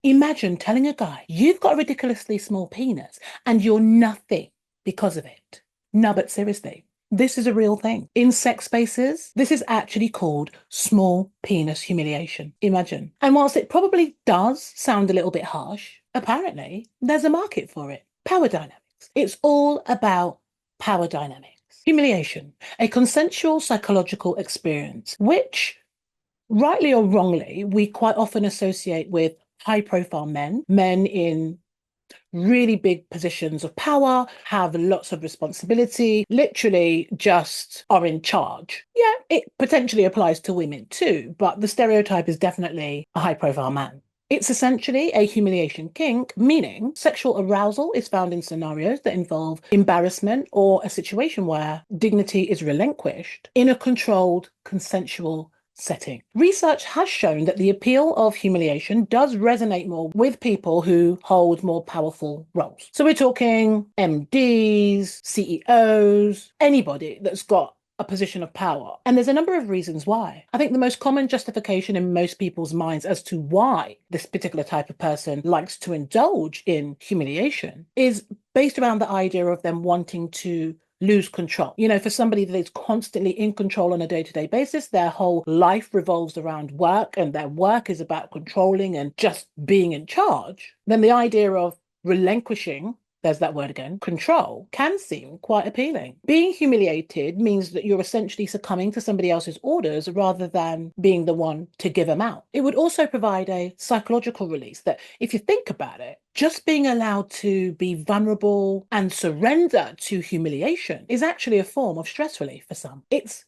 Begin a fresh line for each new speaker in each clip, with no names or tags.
Imagine telling a guy, you've got a ridiculously small penis and you're nothing because of it. No, but seriously, this is a real thing. In sex spaces, this is actually called small penis humiliation. Imagine. And whilst it probably does sound a little bit harsh, apparently there's a market for it. Power dynamics. It's all about power dynamics. Humiliation, a consensual psychological experience, which, rightly or wrongly, we quite often associate with high profile men, men in really big positions of power, have lots of responsibility, literally just are in charge. Yeah, it potentially applies to women too, but the stereotype is definitely a high profile man. It's essentially a humiliation kink, meaning sexual arousal is found in scenarios that involve embarrassment or a situation where dignity is relinquished in a controlled, consensual setting. Research has shown that the appeal of humiliation does resonate more with people who hold more powerful roles. So we're talking MDs, CEOs, anybody that's got a position of power. And there's a number of reasons why. I think the most common justification in most people's minds as to why this particular type of person likes to indulge in humiliation is based around the idea of them wanting to lose control. You know, for somebody that is constantly in control on a day-to-day basis, their whole life revolves around work and their work is about controlling and just being in charge, then the idea of relinquishing, there's that word again, control, can seem quite appealing. Being humiliated means that you're essentially succumbing to somebody else's orders rather than being the one to give them out. It would also provide a psychological release that, if you think about it, just being allowed to be vulnerable and surrender to humiliation is actually a form of stress relief for some. It's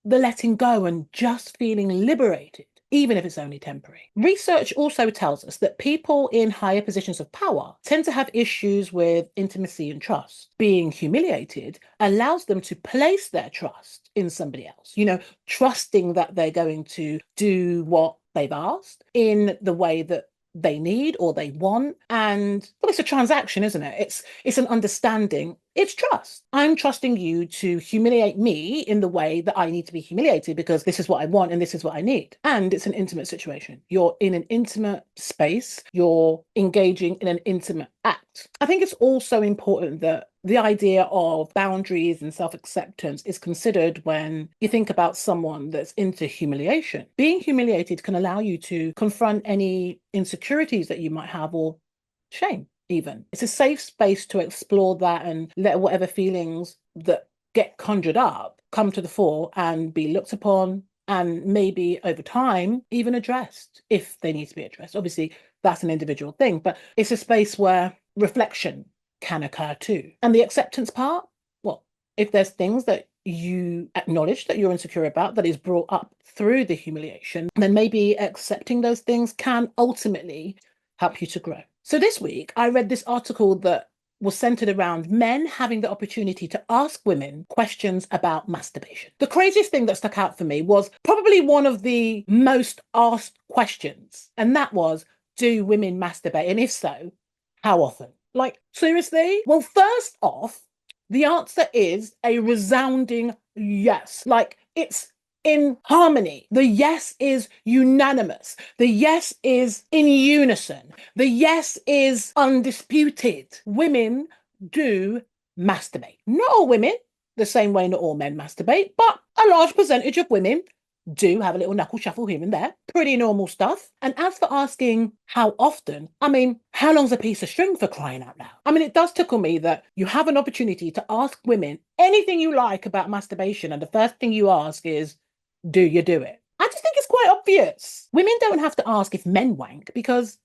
the letting go and just feeling liberated, even if it's only temporary. Research also tells us that people in higher positions of power tend to have issues with intimacy and trust. Being humiliated allows them to place their trust in somebody else, you know, trusting that they're going to do what they've asked in the way that they need or they want. And well, it's a transaction, isn't it? It's an understanding. It's trust. I'm trusting you to humiliate me in the way that I need to be humiliated because this is what I want and this is what I need. And it's an intimate situation. You're in an intimate space. You're engaging in an intimate act. I think it's also important that the idea of boundaries and self-acceptance is considered when you think about someone that's into humiliation. Being humiliated can allow you to confront any insecurities that you might have or shame even. It's a safe space to explore that and let whatever feelings that get conjured up come to the fore and be looked upon and maybe over time even addressed if they need to be addressed. Obviously, that's an individual thing, but it's a space where reflection can occur too. And the acceptance part, well, if there's things that you acknowledge that you're insecure about that is brought up through the humiliation, then maybe accepting those things can ultimately help you to grow. So this week, I read this article that was centered around men having the opportunity to ask women questions about masturbation. The craziest thing that stuck out for me was probably one of the most asked questions, and that was, do women masturbate? And if so, how often? Like, seriously? Well, first off, the answer is a resounding yes. Like, it's in harmony. The yes is unanimous. The yes is in unison. The yes is undisputed. Women do masturbate. Not all women, the same way not all men masturbate, but a large percentage of women do have a little knuckle shuffle here and there. Pretty normal stuff. And as for asking how often, I mean, how long's a piece of string, for crying out loud? I mean, it does tickle me that you have an opportunity to ask women anything you like about masturbation, and the first thing you ask is, do you do it? I just think it's quite obvious. Women don't have to ask if men wank because,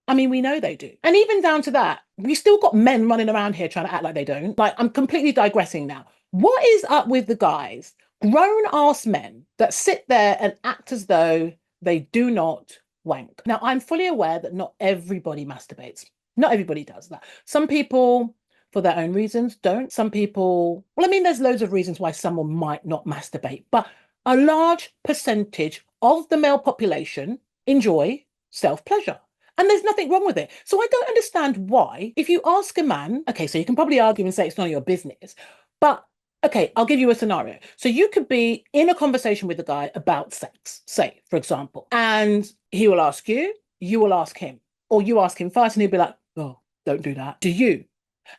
I mean, we know they do. And even down to that, we still got men running around here trying to act like they don't. Like, I'm completely digressing now. What is up with the guys, grown ass men, that sit there and act as though they do not wank? Now, I'm fully aware that not everybody masturbates. Not everybody does that. Some people, for their own reasons, don't. Some people, well, I mean, there's loads of reasons why someone might not masturbate, but a large percentage of the male population enjoy self-pleasure. And there's nothing wrong with it. So I don't understand why, if you ask a man, okay, so you can probably argue and say it's none of your business, but okay, I'll give you a scenario. So you could be in a conversation with a guy about sex, say, for example, and he will ask you, you will ask him. Or you ask him first and he'll be like, oh, don't do that. Do you?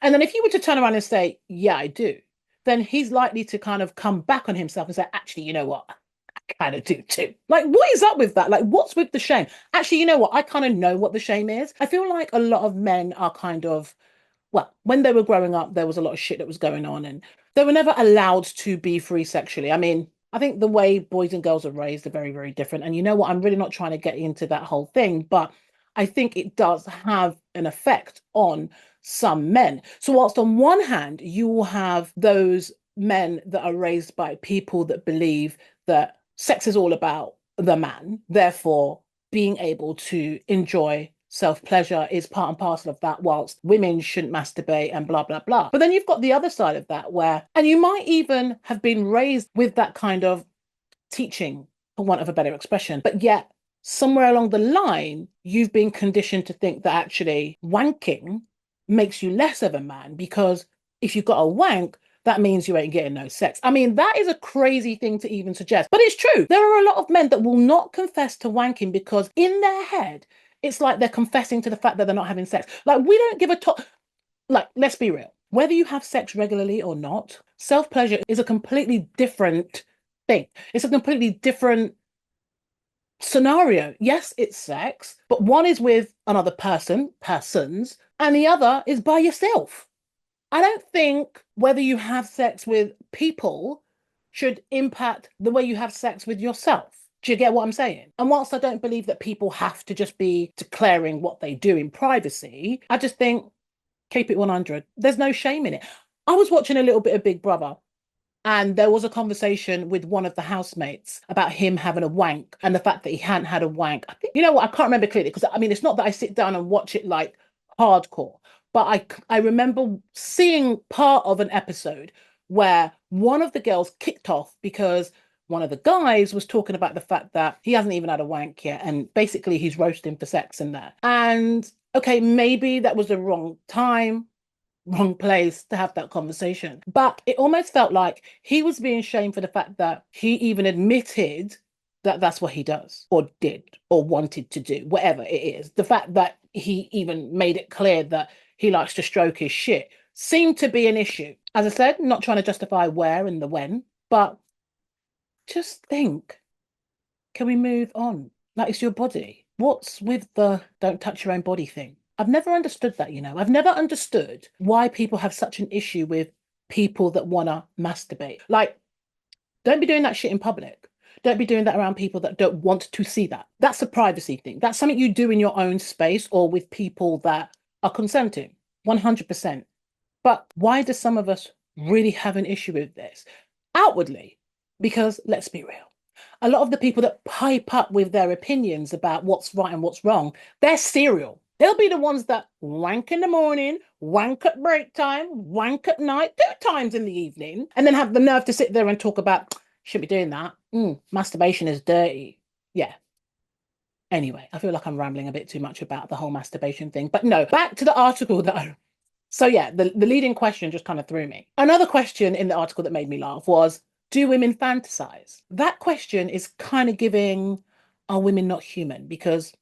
And then if you were to turn around and say, yeah, I do, then he's likely to kind of come back on himself and say, actually, you know what? I kind of do too. Like, what is up with that? Like, what's with the shame? Actually, you know what? I kind of know what the shame is. I feel like a lot of men are kind of, well, when they were growing up, there was a lot of shit that was going on and they were never allowed to be free sexually. I mean, I think the way boys and girls are raised are very, very different. And you know what? I'm really not trying to get into that whole thing, but I think it does have an effect on some men. So, whilst on one hand, you will have those men that are raised by people that believe that sex is all about the man, therefore, being able to enjoy self-pleasure is part and parcel of that, whilst women shouldn't masturbate and blah, blah, blah. But then you've got the other side of that where, and you might even have been raised with that kind of teaching, for want of a better expression, but yet somewhere along the line, you've been conditioned to think that actually wanking makes you less of a man because if you've got a wank, that means you ain't getting no sex. I mean, that is a crazy thing to even suggest, but it's true. There are a lot of men that will not confess to wanking because in their head, it's like they're confessing to the fact that they're not having sex. Like, we don't give a top. Like, let's be real. Whether you have sex regularly or not, self-pleasure is a completely different thing. It's a completely different scenario. Yes, it's sex, but one is with another persons, and the other is by yourself. I don't think whether you have sex with people should impact the way you have sex with yourself. Do you get what I'm saying? And whilst I don't believe that people have to just be declaring what they do in privacy, I just think keep it 100. There's no shame in it. I was watching a little bit of Big Brother and there was a conversation with one of the housemates about him having a wank and the fact that he hadn't had a wank. I think, you know what, I can't remember clearly because I mean, it's not that I sit down and watch it like hardcore, but I remember seeing part of an episode where one of the girls kicked off because one of the guys was talking about the fact that he hasn't even had a wank yet. And basically he's roasting for sex in there. And okay, maybe that was the wrong time, wrong place to have that conversation. But it almost felt like he was being shamed for the fact that he even admitted that that's what he does or did or wanted to do, whatever it is. The fact that he even made it clear that he likes to stroke his shit seemed to be an issue. As I said, not trying to justify where and the when, but just think, can we move on? Like, it's your body. What's with the don't touch your own body thing? I've never understood that, you know. I've never understood why people have such an issue with people that want to masturbate. Like, don't be doing that shit in public. Don't be doing that around people that don't want to see that. That's a privacy thing. That's something you do in your own space or with people that are consenting, 100%. But why do some of us really have an issue with this? Outwardly, because let's be real, a lot of the people that pipe up with their opinions about what's right and what's wrong, they're serial. They'll be the ones that wank in the morning, wank at break time, wank at night, 2 times in the evening, and then have the nerve to sit there and talk about, shouldn't be doing that. Masturbation is dirty. Yeah. Anyway, I feel like I'm rambling a bit too much about the whole masturbation thing. But no, back to the article that I... So yeah, the leading question just kind of threw me. Another question in the article that made me laugh was, do women fantasize? That question is kind of giving, are women not human? Because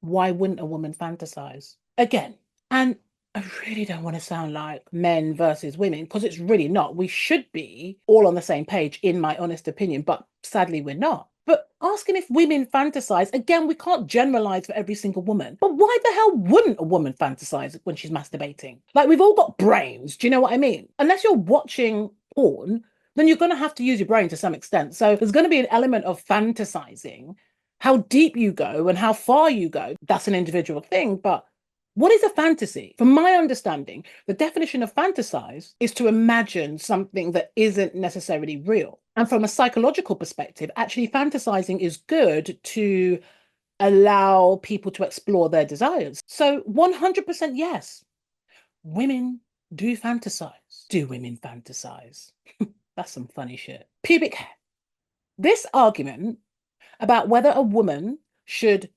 why wouldn't a woman fantasize? Again, and I really don't want to sound like men versus women because it's really not. We should be all on the same page, in my honest opinion, but sadly we're not. But asking if women fantasize, again, we can't generalize for every single woman. But why the hell wouldn't a woman fantasize when she's masturbating? Like, we've all got brains. Do you know what I mean? Unless you're watching porn, then you're going to have to use your brain to some extent. So there's going to be an element of fantasizing. How deep you go and how far you go, that's an individual thing. But what is a fantasy? From my understanding, the definition of fantasize is to imagine something that isn't necessarily real. And from a psychological perspective, actually fantasizing is good to allow people to explore their desires. So 100% yes, women do fantasize. Do women fantasize? That's some funny shit. Pubic hair. This argument about whether a woman should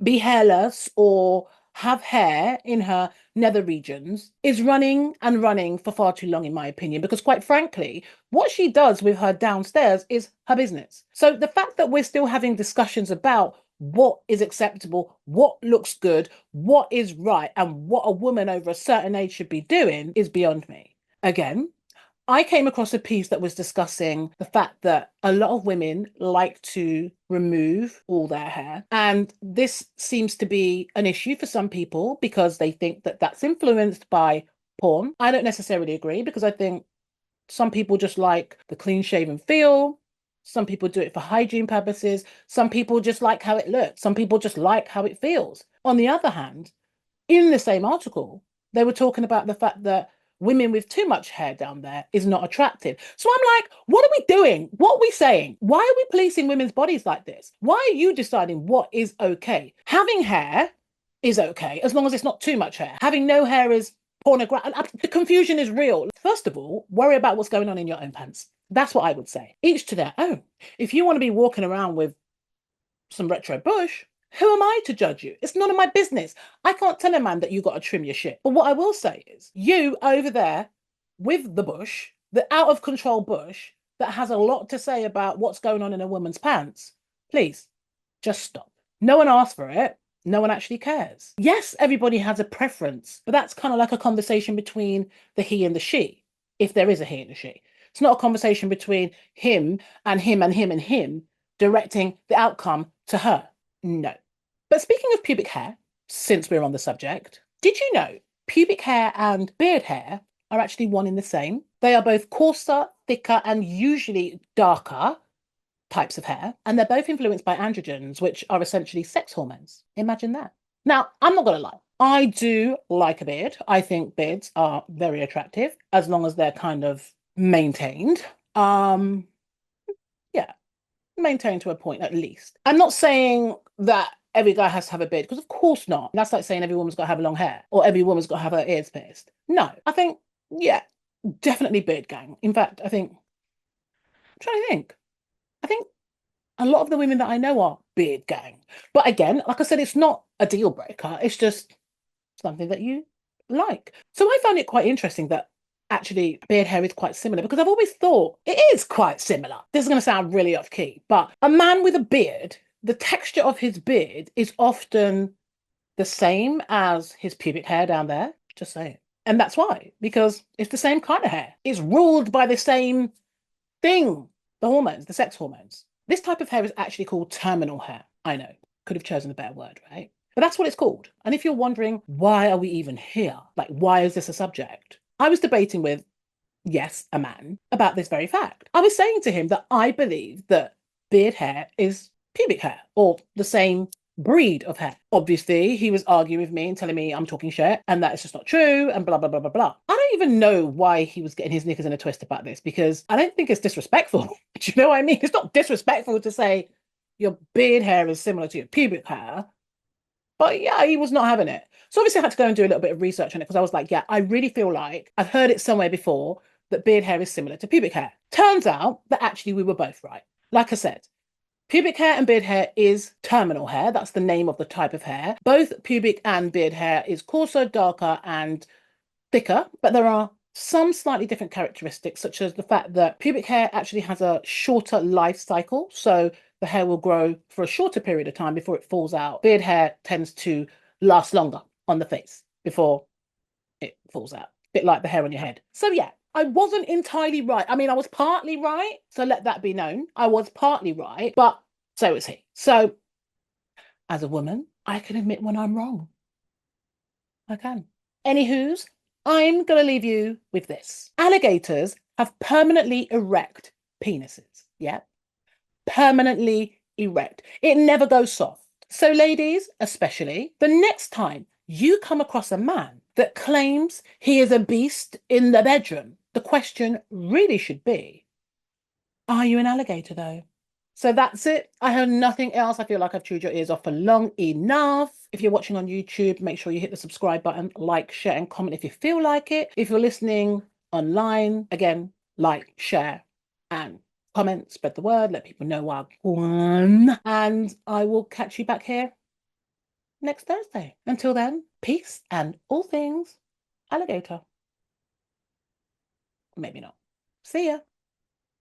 be hairless or have hair in her nether regions is running and running for far too long, in my opinion, because quite frankly, what she does with her downstairs is her business. So the fact that we're still having discussions about what is acceptable, what looks good, what is right, and what a woman over a certain age should be doing is beyond me. Again, I came across a piece that was discussing the fact that a lot of women like to remove all their hair. And this seems to be an issue for some people because they think that that's influenced by porn. I don't necessarily agree because I think some people just like the clean shaven feel. Some people do it for hygiene purposes. Some people just like how it looks. Some people just like how it feels. On the other hand, in the same article, they were talking about the fact that women with too much hair down there is not attractive. So I'm like, what are we doing? What are we saying? Why are we policing women's bodies like this? Why are you deciding what is okay? Having hair is okay as long as it's not too much hair. Having no hair is pornographic. The confusion is real. First of all, worry about what's going on in your own pants. That's what I would say. Each to their own. If you want to be walking around with some retro bush, who am I to judge you? It's none of my business. I can't tell a man that you got to trim your shit. But what I will say is, you over there with the bush, the out of control bush that has a lot to say about what's going on in a woman's pants, please just stop. No one asked for it. No one actually cares. Yes, everybody has a preference, but that's kind of like a conversation between the he and the she, if there is a he and a she. It's not a conversation between him and him and him and him directing the outcome to her. No. But speaking of pubic hair, since we're on the subject, did you know pubic hair and beard hair are actually one in the same? They are both coarser, thicker, and usually darker types of hair, and they're both influenced by androgens, which are essentially sex hormones. Imagine that. Now, I'm not going to lie. I do like a beard. I think beards are very attractive as long as they're kind of maintained. Yeah, maintained to a point at least. I'm not saying that every guy has to have a beard, because of course not. That's like saying every woman's got to have long hair or every woman's got to have her ears pierced. No, I think, yeah, definitely beard gang. In fact, I'm trying to think. I think a lot of the women that I know are beard gang. But again, like I said, it's not a deal breaker. It's just something that you like. So I found it quite interesting that actually beard hair is quite similar because I've always thought it is quite similar. This is going to sound really off key, but a man with a beard, the texture of his beard is often the same as his pubic hair down there. Just saying. And that's why, because it's the same kind of hair. It's ruled by the same thing, the hormones, the sex hormones. This type of hair is actually called terminal hair. I know, could have chosen a better word, right? But that's what it's called. And if you're wondering, why are we even here? Like, why is this a subject? I was debating with, yes, a man about this very fact. I was saying to him that I believe that beard hair is pubic hair or the same breed of hair. Obviously, he was arguing with me and telling me I'm talking shit and that it's just not true and blah, blah, blah, blah, blah. I don't even know why he was getting his knickers in a twist about this because I don't think it's disrespectful. Do you know what I mean? It's not disrespectful to say your beard hair is similar to your pubic hair. But yeah, he was not having it. So obviously I had to go and do a little bit of research on it because I was like, yeah, I really feel like I've heard it somewhere before that beard hair is similar to pubic hair. Turns out that actually we were both right. Like I said, pubic hair and beard hair is terminal hair. That's the name of the type of hair. Both pubic and beard hair is coarser, darker, and thicker, but there are some slightly different characteristics, such as the fact that pubic hair actually has a shorter life cycle. So the hair will grow for a shorter period of time before it falls out. Beard hair tends to last longer on the face before it falls out. A bit like the hair on your head. So yeah, I wasn't entirely right. I mean, I was partly right. So let that be known. I was partly right, but so was he. So as a woman, I can admit when I'm wrong. I can. Anywho's, I'm going to leave you with this. Alligators have permanently erect penises. Yeah. Permanently erect. It never goes soft. So ladies, especially, the next time you come across a man that claims he is a beast in the bedroom, the question really should be, are you an alligator though? So that's it. I have nothing else. I feel like I've chewed your ears off for long enough. If you're watching on YouTube, make sure you hit the subscribe button, like, share, and comment if you feel like it. If you're listening online, again, like, share, and comment, spread the word, let people know I've won. And I will catch you back here next Thursday. Until then, peace and all things alligator. Maybe not. See ya.